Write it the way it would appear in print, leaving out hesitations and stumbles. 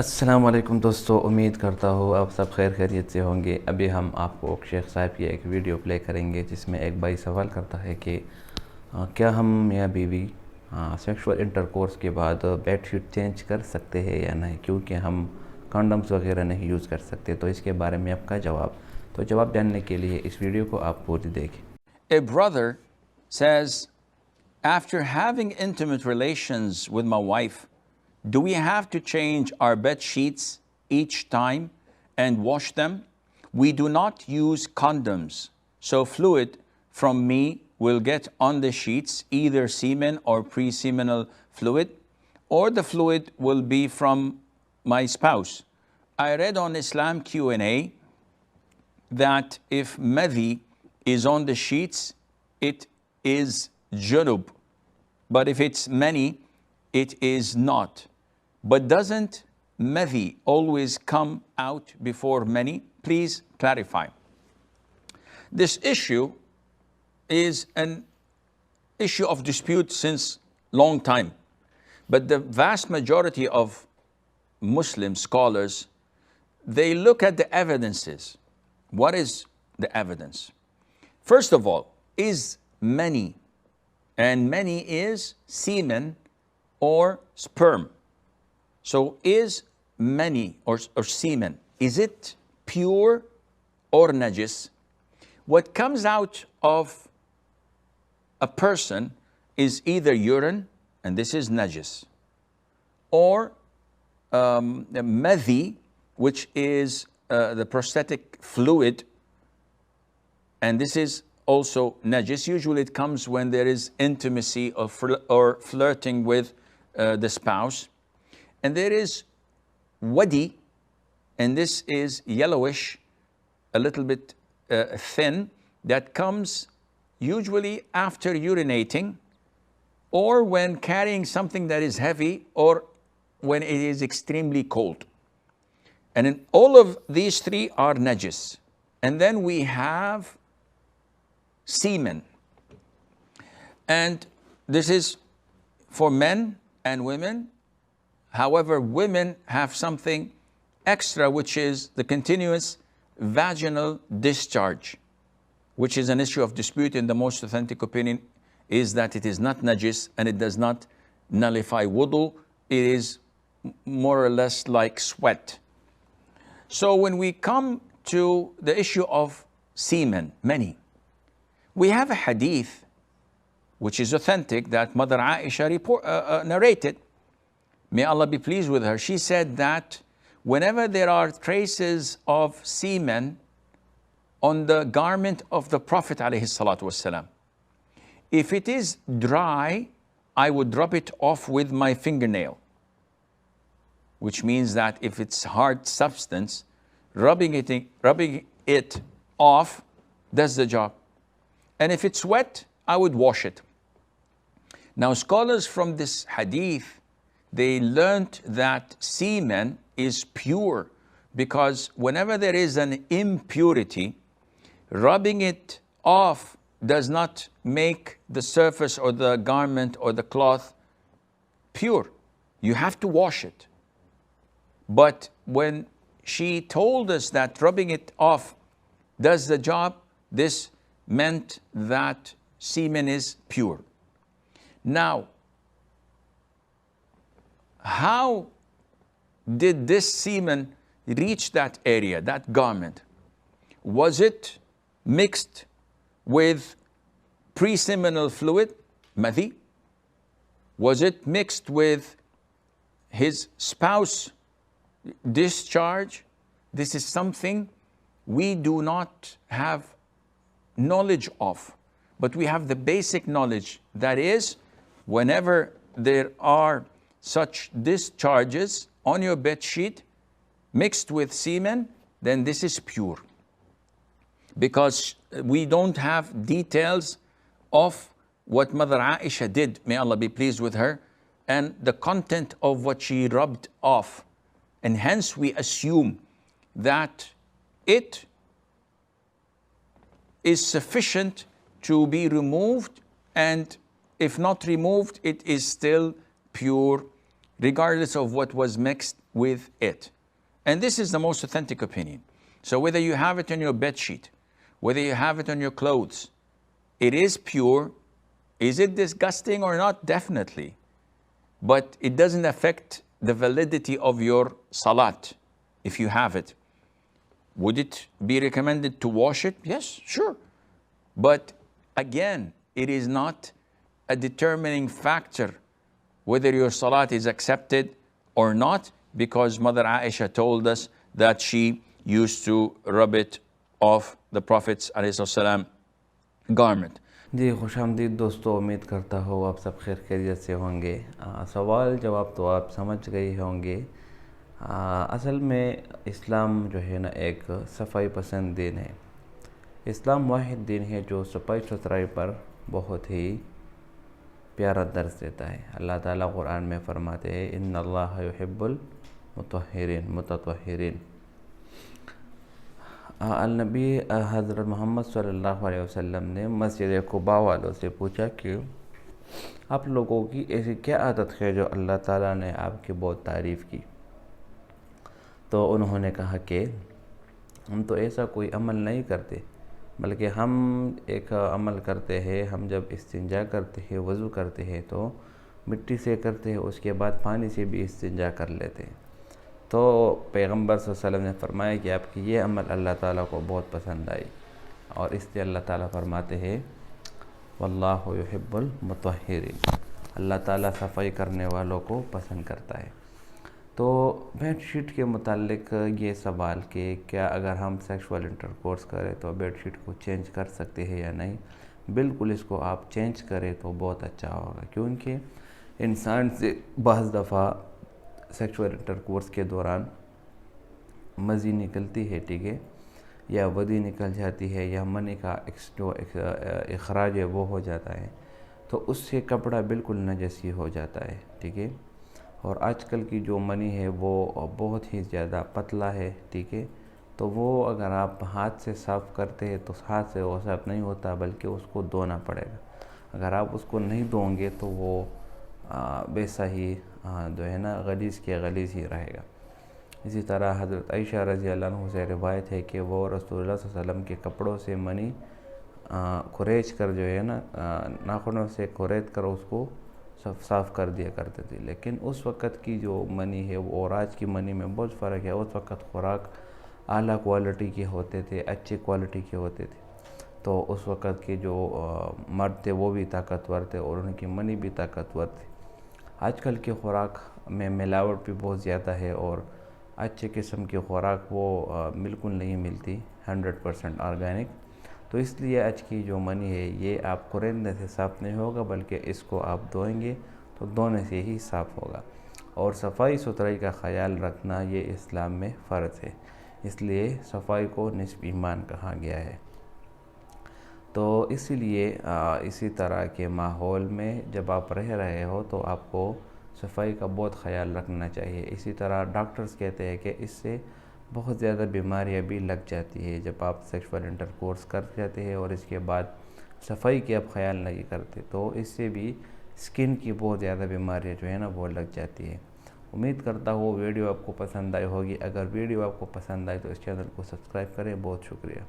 अस्सलाम वालेकुम दोस्तों, उम्मीद करता हूँ आप सब खैर खैरियत से होंगे। अभी हम आपको शेख साहब की एक वीडियो प्ले करेंगे जिसमें एक भाई सवाल करता है कि क्या हम मियाँ बीवी सेक्सुअल इंटरकोर्स के बाद बेडशीट चेंज कर सकते हैं या नहीं, क्योंकि हम कंडम्स वगैरह नहीं यूज़ कर सकते। तो इसके बारे में आपका जवाब जानने के लिए इस वीडियो को आप पूरी देखें। A brother says, after having intimate relations with my wife, do we have to change our bed sheets each time and wash them? We do not use condoms, so fluid from me will get on the sheets, either semen or pre-seminal fluid, or the fluid will be from my spouse. I read on Islam Q&A that if madhi is on the sheets, it is junub. But if it's many, it is not. But doesn't madhi always come out before many? Please clarify. This issue is an issue of dispute since long time. But the vast majority of Muslim scholars, they look at the evidences. What is the evidence? First of all, is many, and many is semen or sperm. So is many or semen, is it pure or najis? What comes out of a person is either urine, and this is najis, or madhi, which is the prosthetic fluid, and this is also najis. Usually it comes when there is intimacy or flirting with the spouse. And there is wadi, and this is yellowish, a little bit thin, that comes usually after urinating or when carrying something that is heavy or when it is extremely cold. And in all of these three are najis. And then we have semen. And this is for men and women. However, women have something extra, which is the continuous vaginal discharge, which is an issue of dispute. In the most authentic opinion is that it is not najis and it does not nullify wudu. It is more or less like sweat. So when we come to the issue of semen, many, we have a hadith which is authentic that Mother Aisha narrated. May Allah be pleased with her. She said that whenever there are traces of semen on the garment of the Prophet ﷺ, if it is dry, I would rub it off with my fingernail. Which means that if it's hard substance, rubbing it off does the job. And if it's wet, I would wash it. Now, scholars from this hadith, they learned that semen is pure because whenever there is an impurity, rubbing it off does not make the surface or the garment or the cloth pure. You have to wash it. But when she told us that rubbing it off does the job, this meant that semen is pure. Now, how did this semen reach that area, that garment? Was it mixed with pre-seminal fluid, madhi? Was it mixed with his spouse discharge? This is something we do not have knowledge of, but we have the basic knowledge. That is, whenever there are such discharges on your bed sheet mixed with semen, then this is pure. Because we don't have details of what Mother Aisha did, may Allah be pleased with her, and the content of what she rubbed off. And hence we assume that it is sufficient to be removed, and if not removed, it is still pure regardless of what was mixed with it. And this is the most authentic opinion. So whether you have it on your bed sheet, whether you have it on your clothes, it is pure. Is it disgusting or not? Definitely. But it doesn't affect the validity of your salat if you have it. Would it be recommended to wash it? Yes, sure. But again, it is not a determining factor whether your salat is accepted or not, because Mother Aisha told us that she used to rub it off the Prophet's ﷺ garment. जी खुशामदीद दोस्तों, उम्मीद करता हूँ आप सब खैर खैरियत से होंगे। सवाल जवाब तो आप समझ गए होंगे। असल में इस्लाम जो है ना एक सफाई पसंद दीन है। इस्लाम वाहिद दीन है जो सफाई सुथराई पर बहुत ही प्यारा दर्स देता है। अल्लाह ताला कुरान में फरमाते हैं इन्नल्लाह युहिब्बुल मुतत्वहिरीन। नबी हज़रत मोहम्मद सल्लल्लाहु अलैहि वसल्लम ने मस्जिद कुबा वालों से पूछा कि आप लोगों की ऐसी क्या आदत है जो अल्लाह ताला ने आपकी बहुत तारीफ़ की। तो उन्होंने कहा कि हम तो ऐसा कोई अमल नहीं करते, बल्कि हम एक अमल करते हैं। हम जब इस्तिंजा करते हैं, वज़ू करते हैं तो मिट्टी से करते हैं, उसके बाद पानी से भी इस्तिंजा कर लेते हैं। तो पैगम्बर सल्लल्लाहु अलैहि वसल्लम ने फरमाया कि आपकी ये अमल अल्लाह ताला को बहुत पसंद आई, और इसलिए अल्लाह ताला फरमाते हैं वल्लाहु युहिब्बुल मुतत्वहिरीन। अल्लाह ताला सफाई करने वालों को पसंद करता है। तो बेड शीट के मुतालिक ये सवाल कि क्या अगर हम सेक्सुअल इंटरकोर्स करें तो बेड शीट को चेंज कर सकते हैं या नहीं, बिल्कुल इसको आप चेंज करें तो बहुत अच्छा होगा, क्योंकि इंसान से बाज़ दफ़ा सेक्सुअल इंटरकोर्स के दौरान मज़ी निकलती है, ठीक है, या वदी निकल जाती है, या मनी का जो इखराज है वो हो जाता है, तो उससे कपड़ा बिल्कुल नजसी हो जाता है, ठीक है। और आजकल की जो मनी है वो बहुत ही ज़्यादा पतला है, ठीक है। तो वो अगर आप हाथ से साफ़ करते हैं तो हाथ से वो साफ़ नहीं होता, बल्कि उसको धोना पड़ेगा। अगर आप उसको नहीं धोएंगे तो वो वैसा ही जो है ना गलीज़ के गलीज़ ही रहेगा। इसी तरह हज़रत आयशा रज़ी अल्लाह अन्हा से रिवायत है कि वो रसूलुल्लाह सल्लल्लाहु अलैहि वसल्लम के कपड़ों से मनी खुरेच कर जो है ना नाखूनों से खुरेद कर उसको साफ़ कर दिया करते थे। लेकिन उस वक़्त की जो मनी है वो और आज की मनी में बहुत फ़र्क है। उस वक़्त खुराक आला क्वालिटी के होते थे, अच्छी क्वालिटी के होते थे, तो उस वक़्त के जो मर्द थे वो भी ताकतवर थे और उनकी मनी भी ताकतवर थी। आजकल की खुराक में मिलावट भी बहुत ज़्यादा है और अच्छे किस्म की खुराक वो बिल्कुल नहीं मिलती 100% ऑर्गेनिक। तो इसलिए आज की जो मनी है ये आप खुरेदने से साफ़ नहीं होगा, बल्कि इसको आप धोएंगे तो धोने से ही साफ़ होगा। और सफाई सुथराई का ख़याल रखना ये इस्लाम में फ़र्ज़ है, इसलिए सफाई को निस्फ़ ईमान कहा गया है। तो इसीलिए इसी तरह के माहौल में जब आप रह रहे हो तो आपको सफाई का बहुत ख़याल रखना चाहिए। इसी तरह डॉक्टर्स कहते हैं कि इससे बहुत ज़्यादा बीमारियां भी लग जाती है जब आप सेक्सुअल इंटरकोर्स कर जाते हैं और इसके बाद सफाई की आप ख्याल नहीं करते, तो इससे भी स्किन की बहुत ज़्यादा बीमारियां जो है ना वो लग जाती है। उम्मीद करता हूँ वीडियो आपको पसंद आई होगी। अगर वीडियो आपको पसंद आए तो इस चैनल को सब्सक्राइब करें। बहुत शुक्रिया।